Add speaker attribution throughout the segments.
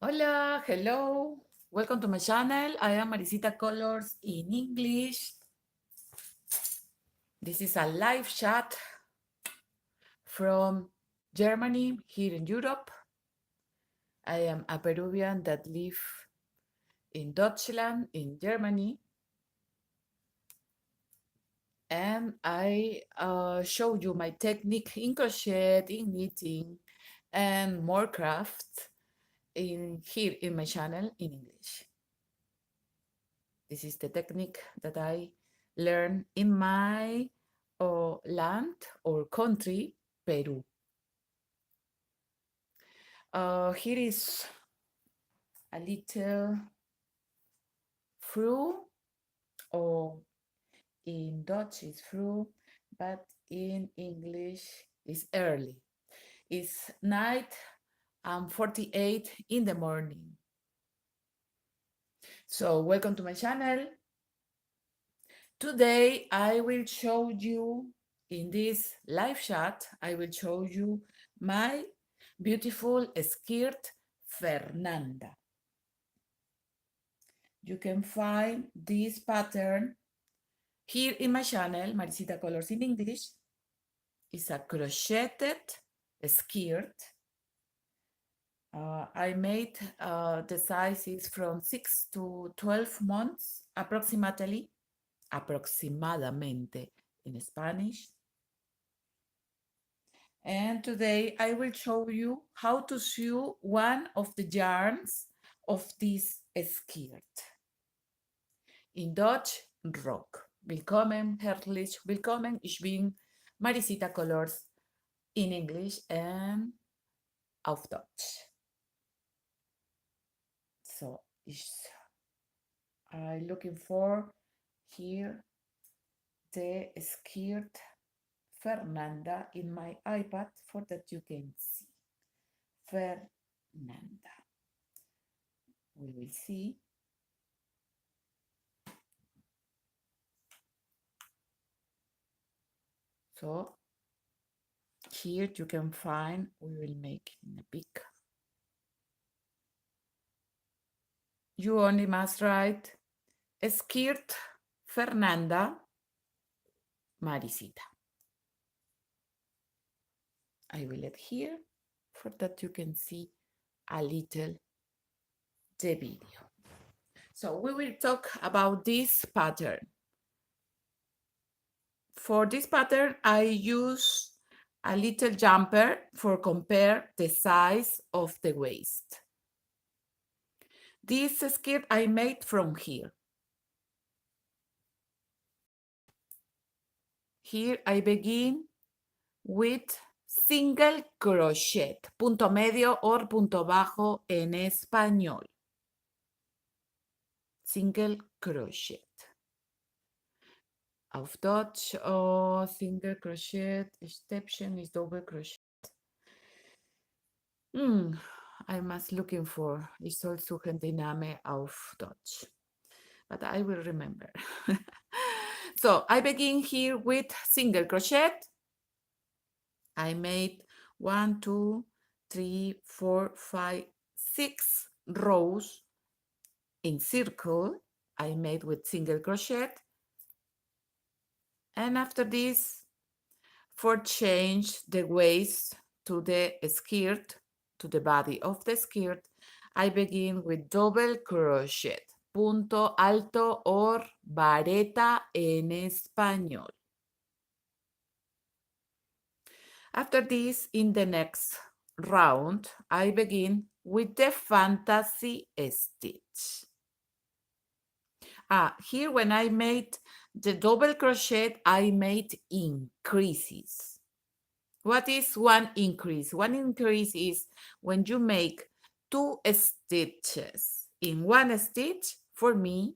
Speaker 1: Hola, hello. Welcome to my channel. I am Maricita Colors in English. This is a live chat from Germany, here in Europe. I am a Peruvian that live in Deutschland, in Germany. And I show you my technique in crochet, in knitting, and more crafts here in my channel in English. This is the technique that I learned in my land or country, Peru. Here is a little fruit, or in Dutch is fruit, but in English is early. It's night and 48 in the morning. So welcome to my channel. Today I will show you in this live chat, I will show you my beautiful skirt Fernanda. You can find this pattern here in my channel, Maricita Colors in English. It's a crocheted skirt. I made the sizes from 6 to 12 months aproximately in Spanish. And today I will show you how to sew one of the yarns of this skirt. In Dutch, rok. Willkommen, herzlich willkommen. Ich bin Maricita Colors in English and auf Dutch. So, I'm looking for here the skirt Fernanda in my iPad for that you can see. Fernanda. We will see. So here you can find, we will make in a big. You only must write skirt Fernanda Maricita. I will add here for that you can see a little the video. So we will talk about this pattern. For this pattern, I use a little jumper for compare the size of the waist. This skirt I made from here. Here I begin with single crochet, punto medio or punto bajo en español. Single crochet. Auf Deutsch, single crochet, stäbchen is double crochet. I must looking for, ich soll suchen den Namen auf Deutsch, but I will remember. So I begin here with single crochet. I made 1, 2, 3, 4, 5, 6 rows in circle. I made with single crochet. And after this, for change the waist to the skirt, to the body of the skirt, I begin with double crochet, punto alto or vareta en español. After this, in the next round, I begin with the fantasy stitch. Here when I made the double crochet, I made increases. What is one increase? One increase is when you make 2 stitches in one stitch, for me,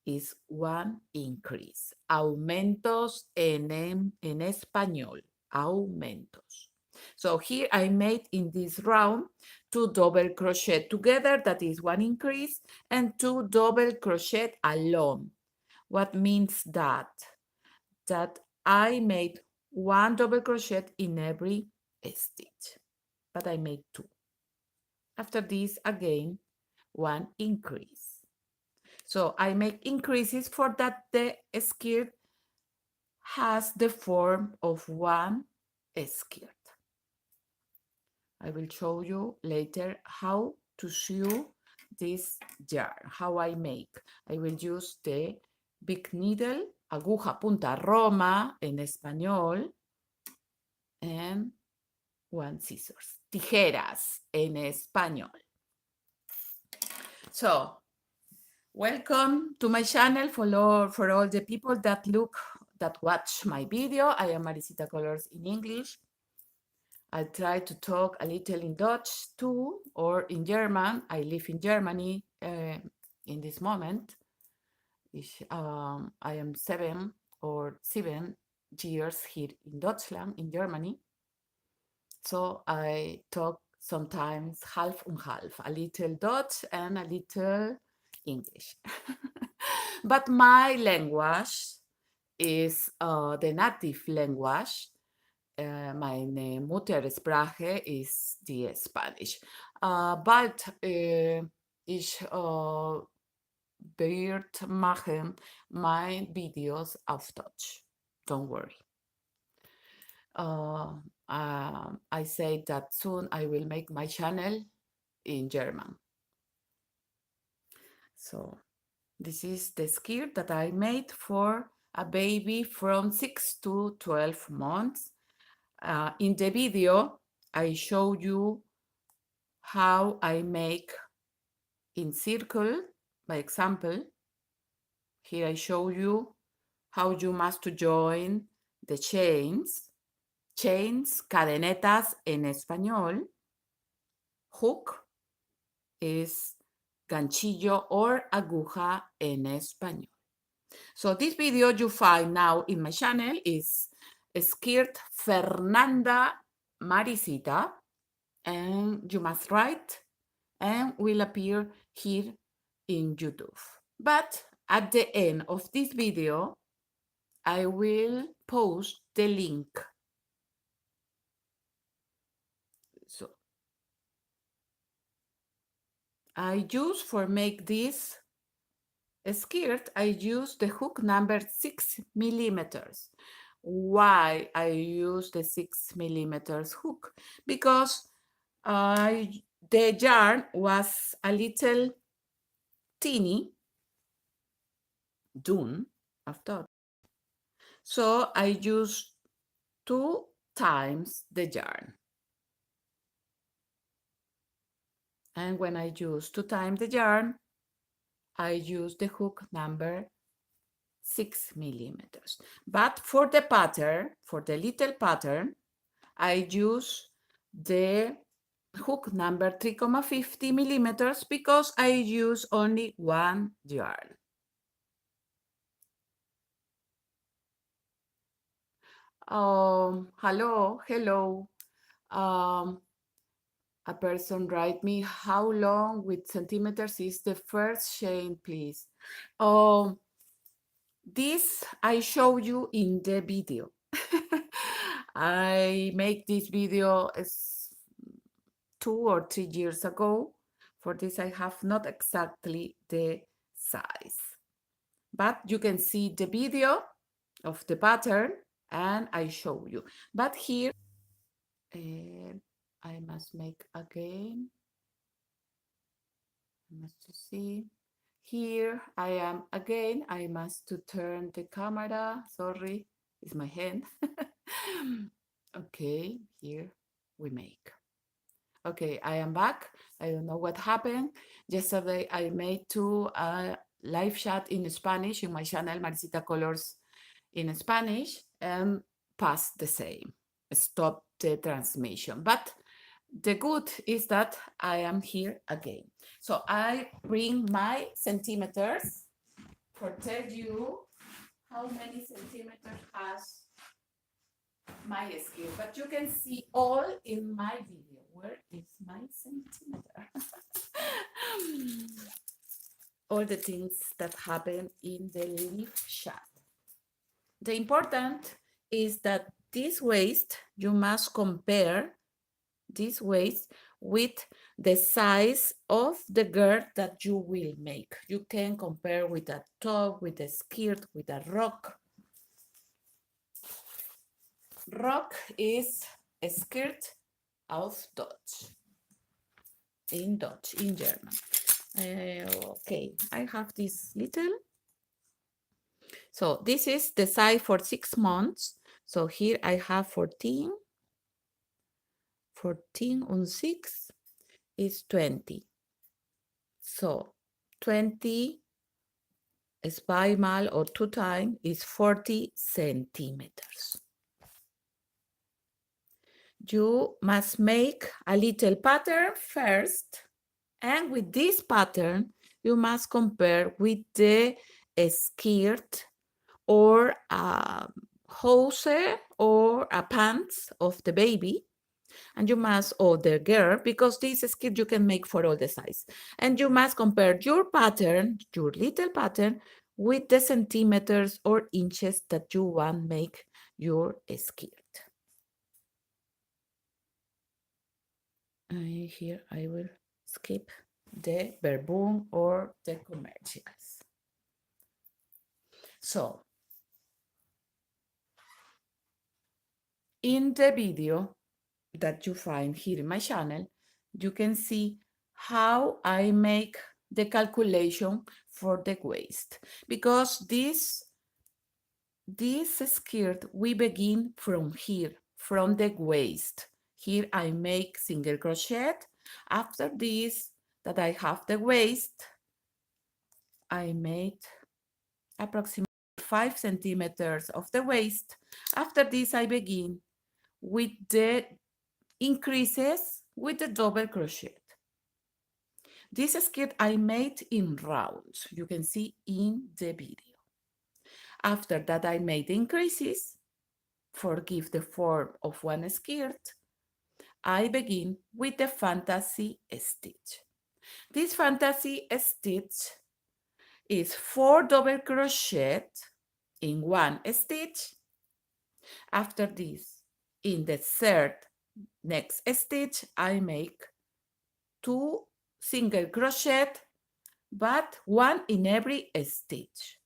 Speaker 1: is one increase. Aumentos en español. Aumentos. So here I made in this round 2 double crochet together, that is one increase, and 2 double crochet alone. What means that? That I made 1 double crochet in every stitch, but I made 2. After this, again, one increase. So I make increases for that the skirt has the form of one skirt. I will show you later how to sew this yarn, how I make. I will use the big needle, aguja punta Roma en español, and one scissors, tijeras en español. So, welcome to my channel for all the people that watch my video. I am Maricita Colors in English. I'll try to talk a little in Dutch too, or in German. I live in Germany in this moment. I am 7 years here in Deutschland, in Germany. So I talk sometimes half and half, a little Dutch and a little English. But my language is the native language. Meine Muttersprache ist die Spanisch. Bald ich werde machen meine Videos auf Deutsch. Don't worry. I say that soon I will make my channel in German. So this is the skirt that I made for a baby from 6 to 12 months. In the video, I show you how I make in circle, by example. Here I show you how you must to join the chains, cadenetas en español. Hook is ganchillo or aguja en español. So this video you find now in my channel is skirt Fernanda Maricita, and you must write and will appear here in YouTube. But at the end of this video, I will post the link. So I use for make this skirt, I use the hook number 6 millimeters. Why I use the 6 millimeters hook? Because the yarn was a little teeny, dun, after. So I use 2 times the yarn. And when I use 2 times the yarn, I use the hook number 6 millimeters. But for the pattern, for the little pattern, I use the hook number 3,50 millimeters because I use only one yarn. Hello. A person write me, how long with centimeters is the first chain, please? This I show you in the video. I make this video 2 or 3 years ago. For this, I have not exactly the size. But you can see the video of the pattern and I show you. But here, I must make again. I must see. Here I am again. I must to turn the camera. Sorry, it's my hand. Okay, here we make. Okay, I am back. I don't know what happened. Yesterday I made 2 live chat in Spanish in my channel, Maricita Colors in Spanish, and passed the same. Stop the transmission. But the good is that I am here again. So I bring my centimeters for tell you how many centimeters has my skirt. But you can see all in my video. Where is my centimeter? All the things that happen in the live chat. The important is that this waist, you must compare this waist with the size of the girl that you will make. You can compare with a top, with a skirt, with a rock. Rock is a skirt of Dutch, in Dutch, in German. Okay, I have this little. So this is the size for 6 months. So here I have 14. 14 on 6 is 20. So 20 zweimal or 2 times is 40 centimeters. You must make a little pattern first, and with this pattern you must compare with the skirt or a hose or a pants of the baby, and you must, or the girl, because this skirt you can make for all the size, and you must compare your pattern, your little pattern, with the centimeters or inches that you want make your skirt. Here I will skip the verbum or the commercials. So, in the video that you find here in my channel, you can see how I make the calculation for the waist. Because this skirt, we begin from here, from the waist. Here I make single crochet. After this, that I have the waist, I made approximately 5 centimeters of the waist. After this, I begin with the increases with the double crochet. This skirt I made in rounds, you can see in the video. After that, I made increases, forgive the form of one skirt. I begin with the fantasy stitch. This fantasy stitch is 4 double crochet in one stitch. After this, in the third next stitch, I make 2 single crochet, but 1 in every stitch.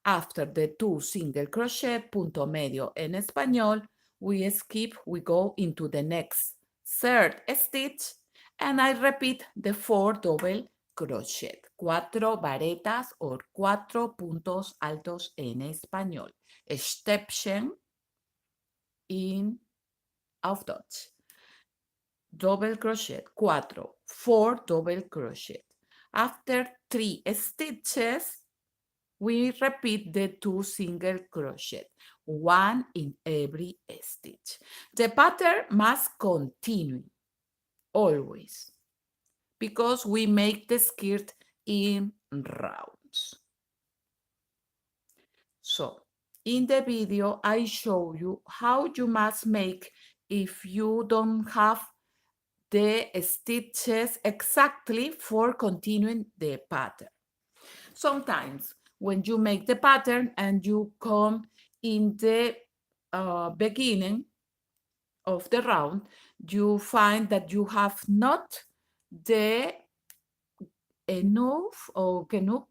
Speaker 1: After the 2 single crochet, punto medio en español, we skip, we go into the next third stitch, and I repeat the 4 double crochet, 4 varetas or 4 puntos altos en español, stäbchen in auf Deutsch. Double crochet, 4 double crochet. After 3 stitches, we repeat the 2 single crochet, 1 in every stitch. The pattern must continue always because we make the skirt in rounds. So in the video, I show you how you must make if you don't have the stitches exactly for continuing the pattern. Sometimes when you make the pattern and you come in the beginning of the round, you find that you have not the enough or genug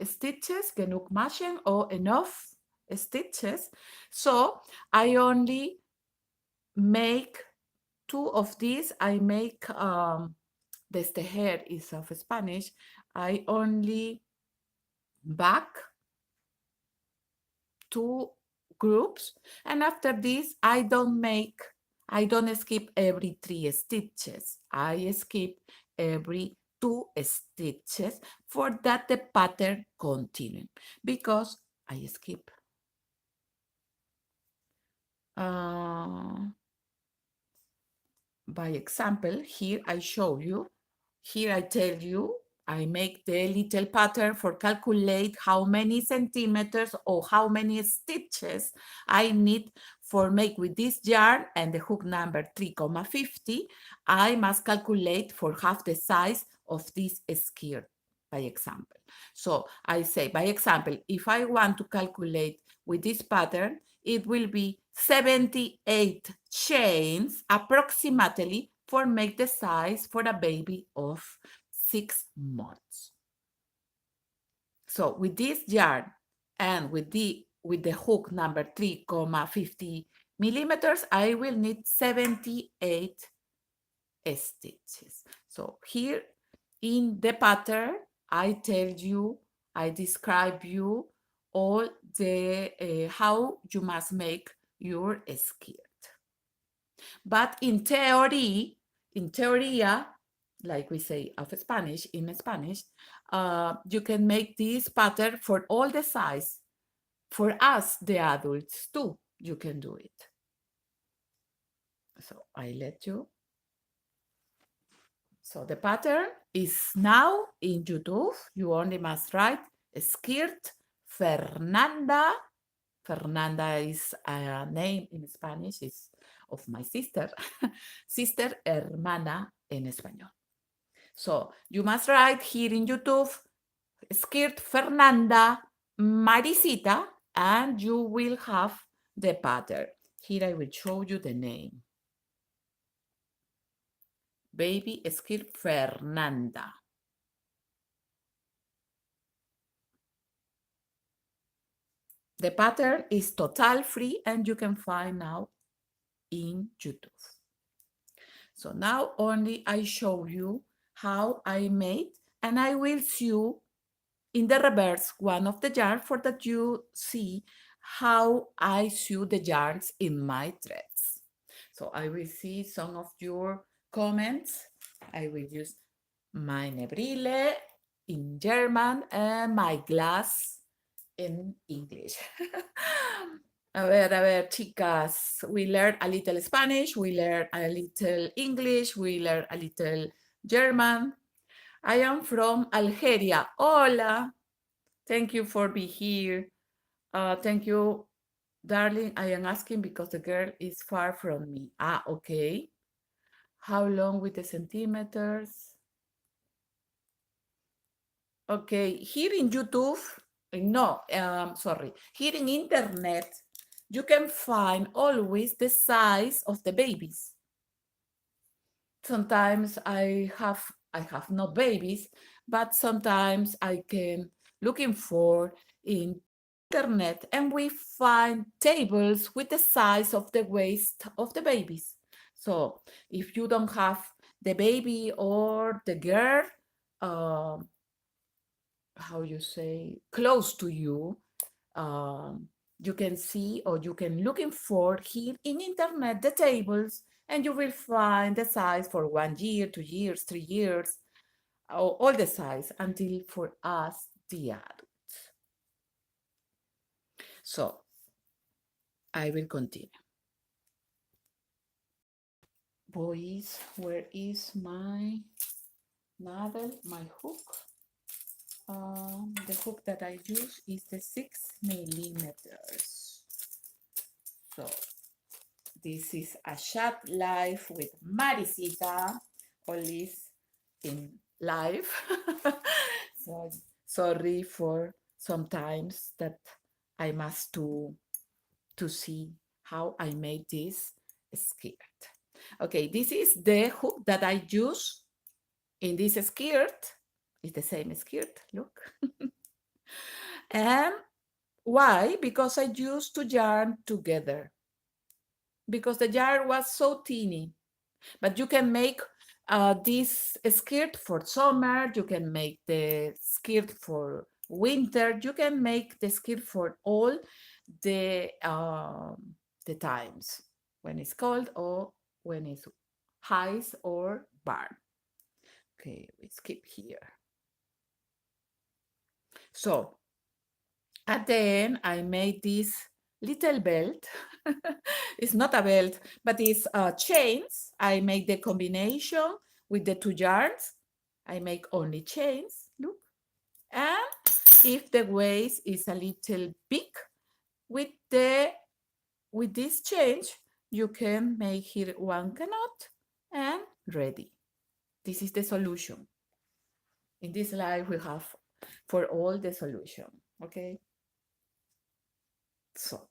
Speaker 1: stitches, genug Maschen or enough stitches. So I only make 2 of these. I make desde here is of Spanish. I only back 2 groups, and after this I don't skip every 3 stitches. I skip every 2 stitches for that the pattern continue, because I skip by example. Here I show you, here I tell you, I make the little pattern for calculate how many centimeters or how many stitches I need for make with this yarn and the hook number 3,50. I must calculate for half the size of this skirt by example. So I say by example, if I want to calculate with this pattern, it will be 78 chains approximately for make the size for a baby of 6 months. So with this yarn and with the hook number 3,50 millimeters, I will need 78 stitches. So here in the pattern, I tell you, I describe you all the how you must make your skirt. But in theory, in teoría, like we say of Spanish, in Spanish, you can make this pattern for all the size. For us, the adults too, you can do it. So I let you. So the pattern is now in YouTube. You only must write skirt Fernanda. Fernanda is a name in Spanish, is of my sister. Sister hermana en español. So you must write here in YouTube skirt Fernanda Maricita and you will have the pattern. Here I will show you the name. Baby skirt Fernanda. The pattern is total free and you can find now in YouTube. So now only I show you how I made and I will sew in the reverse one of the yarn for that you see how I sew the yarns in my threads. So I will see some of your comments. I will use meine Brille in German and my glass in English. A ver, chicas, we learn a little Spanish, we learn a little English, we learn a little German. I am from Algeria. Hola. Thank you for being here. Thank you, darling. I am asking because the girl is far from me. Ah, okay. How long with the centimeters? Okay, here in YouTube, no, sorry. Here in internet, you can find always the size of the babies. Sometimes I have no babies, but sometimes I can looking for in internet and we find tables with the size of the waist of the babies. So if you don't have the baby or the girl, how you say, close to you, you can see or you can looking for here in internet the tables and you will find the size for 1 year, 2 years, 3 years, all the size until for us the adults. So I will continue. Boys, where is my needle, my hook? The hook that I use is the 6 millimeters. So this is a chat live with Maricita, only in live. So sorry for sometimes that I must to see how I made this skirt. Okay, this is the hook that I use in this skirt. It's the same skirt, look. And why? Because I used to yarn together. Because the yarn was so teeny. But you can make this skirt for summer. You can make the skirt for winter. You can make the skirt for all the times when it's cold or when it's high or warm. Okay, we skip here. So at the end, I made this little belt. It's not a belt, but it's chains. I make the combination with the 2 yarns. I make only chains, look. And if the waist is a little big, with this change, you can make here 1 knot and ready. This is the solution. In this slide, we have for all the solution, okay? So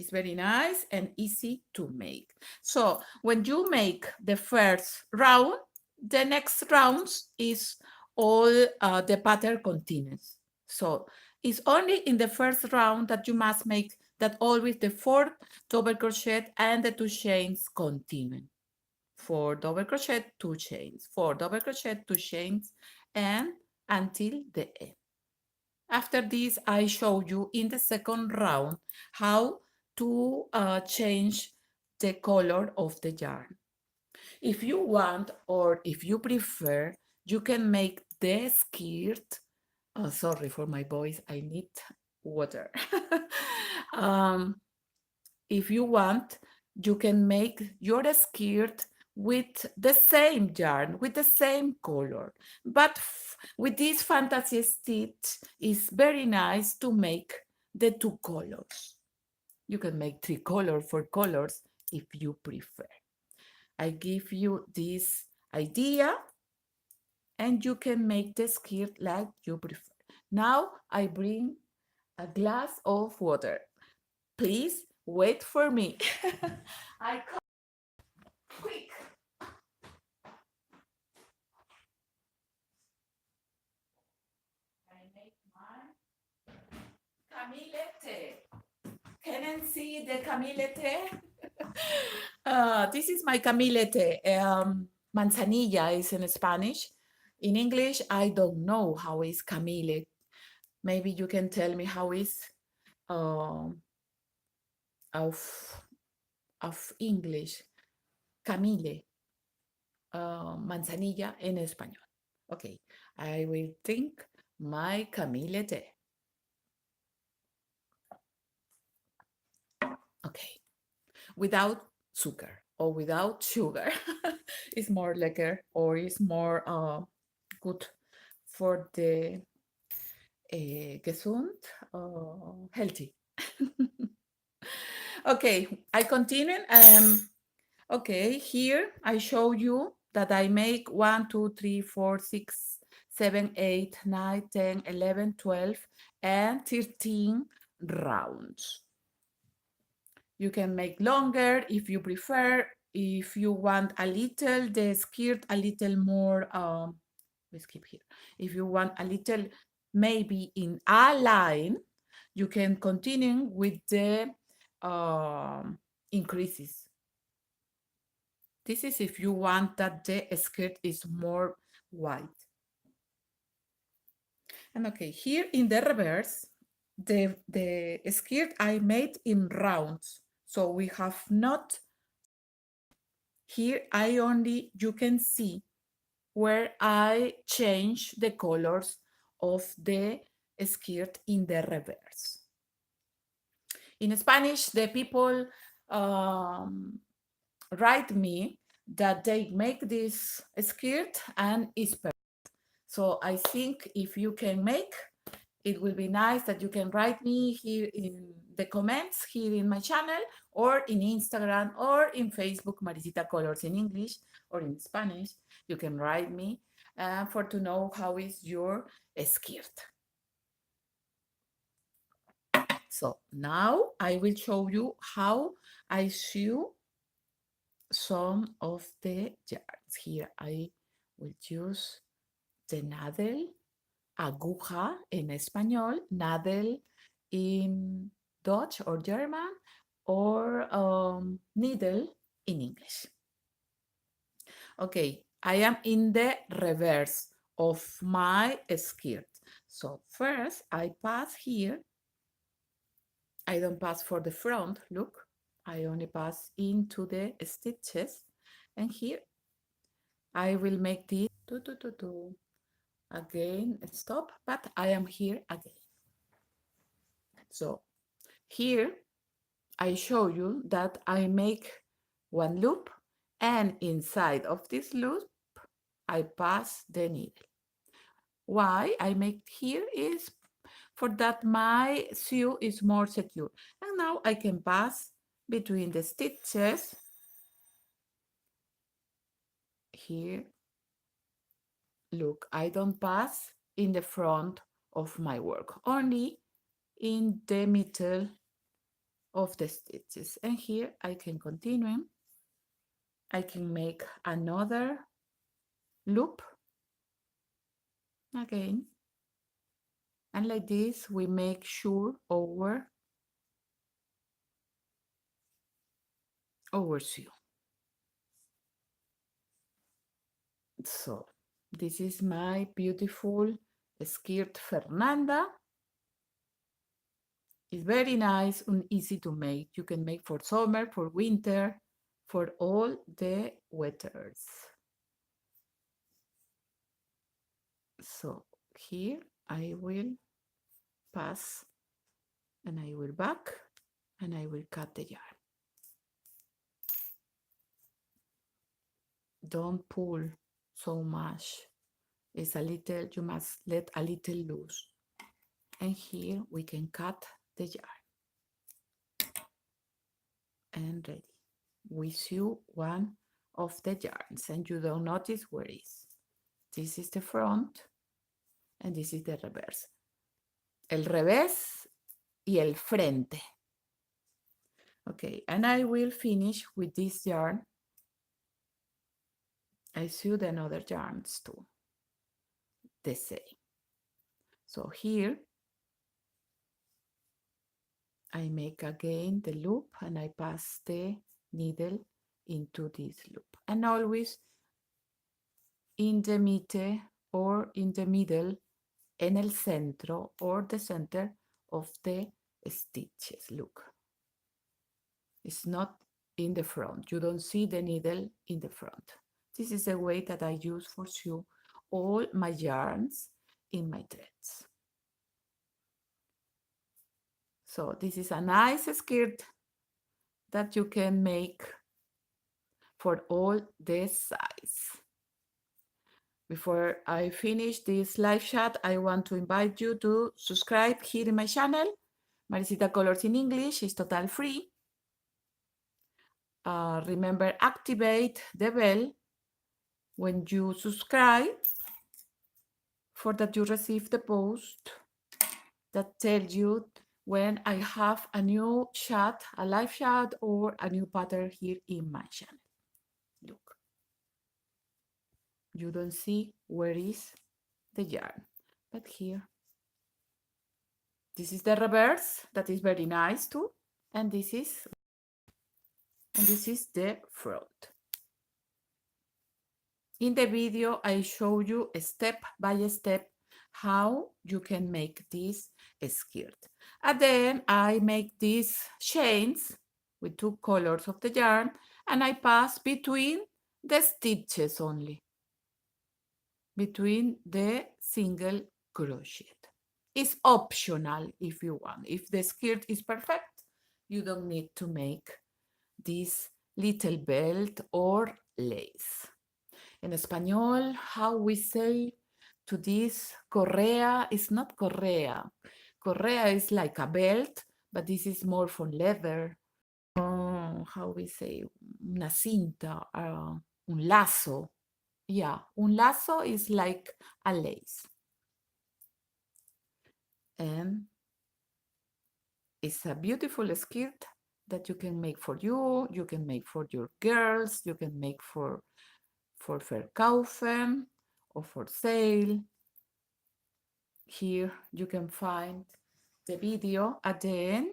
Speaker 1: It's very nice and easy to make. So when you make the first round, the next rounds is all the pattern continues. So it's only in the first round that you must make that always the 4 double crochet and the 2 chains continue. 4 double crochet, 2 chains, 4 double crochet, 2 chains, and until the end. After this, I show you in the second round how to change the color of the yarn. If you want or if you prefer, you can make the skirt. Oh, sorry for my voice, I need water. um, if you want, you can make your skirt with the same yarn, with the same color. But with this fantasy stitch, it's very nice to make the 2 colors. You can make 3 colors, 4 colors if you prefer. I give you this idea and you can make the skirt like you prefer. Now I bring a glass of water. Please wait for me. I come quick. I make my Camille tea. Can you see the Camille tea? This is my Camille tea. Manzanilla is in Spanish. In English, I don't know how is Camille. Maybe you can tell me how is um, of English. Camille. Manzanilla en español. Okay, I will drink my Camille tea. Okay, without sugar or without sugar. It's more lekker or it's more good for the gesund, healthy. Okay, I continue. Okay, here I show you that I make 1, 2, 3, 4, 6, 7, 8, 9, 10, 11, 12, and 13 rounds. You can make longer if you prefer. If you want a little, the skirt a little more, we skip here. If you want a little, maybe in a line, you can continue with the increases. This is if you want that the skirt is more wide. And okay, here in the reverse, the skirt I made in rounds. So we have not, here I only, you can see where I change the colors of the skirt in the reverse. In Spanish, the people write me that they make this skirt and it's perfect. So I think if you can make, it will be nice that you can write me here in the comments here in my channel or in Instagram or in Facebook, Maricita Colors in English or in Spanish. You can write me for to know how is your skirt. So now I will show you how I sew some of the yarns. Here I will use the needle, aguja en español, needle in Dutch or German, or needle in English. Okay, I am in the reverse of my skirt. So first I pass here. I don't pass for the front, look. I only pass into the stitches. And here I will make this again, stop, but I am here again. So here I show you that I make one loop and inside of this loop I pass the needle. Why I make here is for that my sew is more secure. And now I can pass between the stitches here. Look, I don't pass in the front of my work, only in the middle of the stitches. And here I can continue. I can make another loop again. And like this, we make sure our sew. So this is my beautiful skirt Fernanda. It's very nice and easy to make. You can make for summer, for winter, for all the weathers. So here I will pass and I will back and I will cut the yarn. Don't pull so much. It's a little, you must let a little loose. And here we can cut the yarn. And ready. We sew one of the yarns and you don't notice where it is. This is the front and this is the reverse. El revés y el frente. Okay, and I will finish with this yarn. I sewed another yarns too, the same. So here I make again the loop and I pass the needle into this loop. And always in the mitte or in the middle, en el centro or the center of the stitches. Look, it's not in the front. You don't see the needle in the front. This is the way that I use for sew all my yarns in my threads. So this is a nice skirt that you can make for all the size. Before I finish this live chat, I want to invite you to subscribe here in my channel. Maricita Colors in English is totally free. Remember, activate the bell when you subscribe for that you receive the post that tells you when I have a new chat, a live chat, or a new pattern here in my channel. Look, you don't see where is the yarn, but here. This is the reverse, that is very nice too, and this is the front. In the video, I show you step by step how you can make this skirt. And then I make these chains with 2 colors of the yarn and I pass between the stitches only, between the single crochet. It's optional if you want. If the skirt is perfect, you don't need to make this little belt or lace. In español, how we say to this correa is not correa. Correa is like a belt, but this is more for leather. How we say una cinta, un lazo. Yeah, un lazo is like a lace. And it's a beautiful skirt that you can make for you can make for your girls, you can make for verkaufen or for sale. Here you can find the video at the end.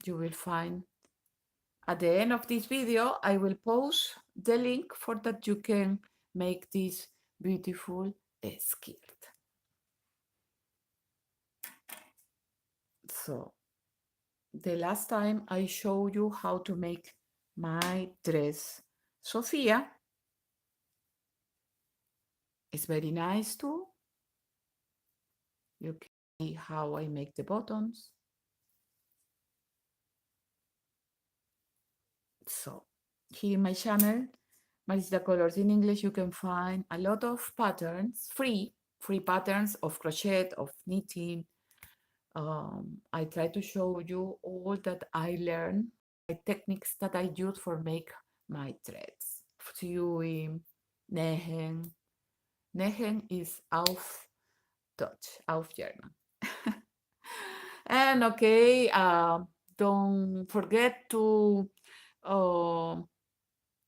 Speaker 1: You will find at the end of this video, I will post the link for that you can make this beautiful skirt. So the last time I showed you how to make my dress Sofia. It's very nice too. You can see how I make the buttons. So here in my channel, Maricita Colors in English, you can find a lot of patterns, free patterns of crochet, of knitting. I try to show you all that I learned, the techniques that I use for make my threads. Sewing, nähen. Nähen is auf Deutsch, aufjärnen. And okay, don't forget to uh,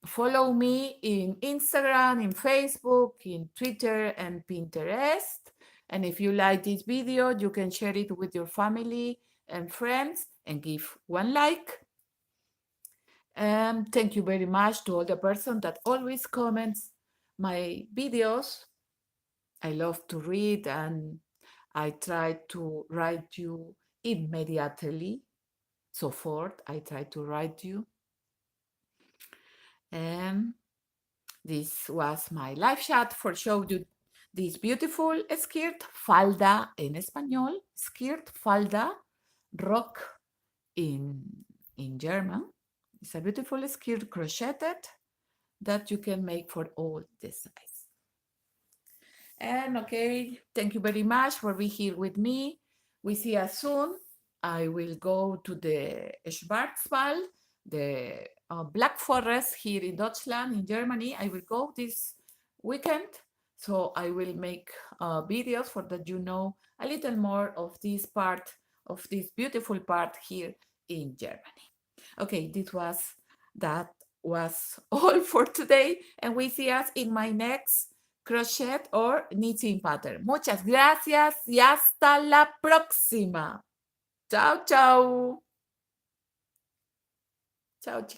Speaker 1: follow me in Instagram, in Facebook, in Twitter, and Pinterest. And if you like this video, you can share it with your family and friends and give one like. And thank you very much to all the person that always comments my videos. I love to read and I try to write you immediately. So forth, I try to write you. And this was my live chat for show you this beautiful skirt, falda en español, skirt, falda, rock in German. It's a beautiful skirt crocheted that you can make for all the size. And okay, thank you very much for being here with me. We see us soon. I will go to the Schwarzwald, the Black Forest here in Deutschland, in Germany. I will go this weekend. So I will make videos for that you know a little more of this part, of this beautiful part here in Germany. Okay, that was all for today, and we see us in my next crochet or knitting pattern. Muchas gracias y hasta la próxima. Chao, chao. Chao, chicos.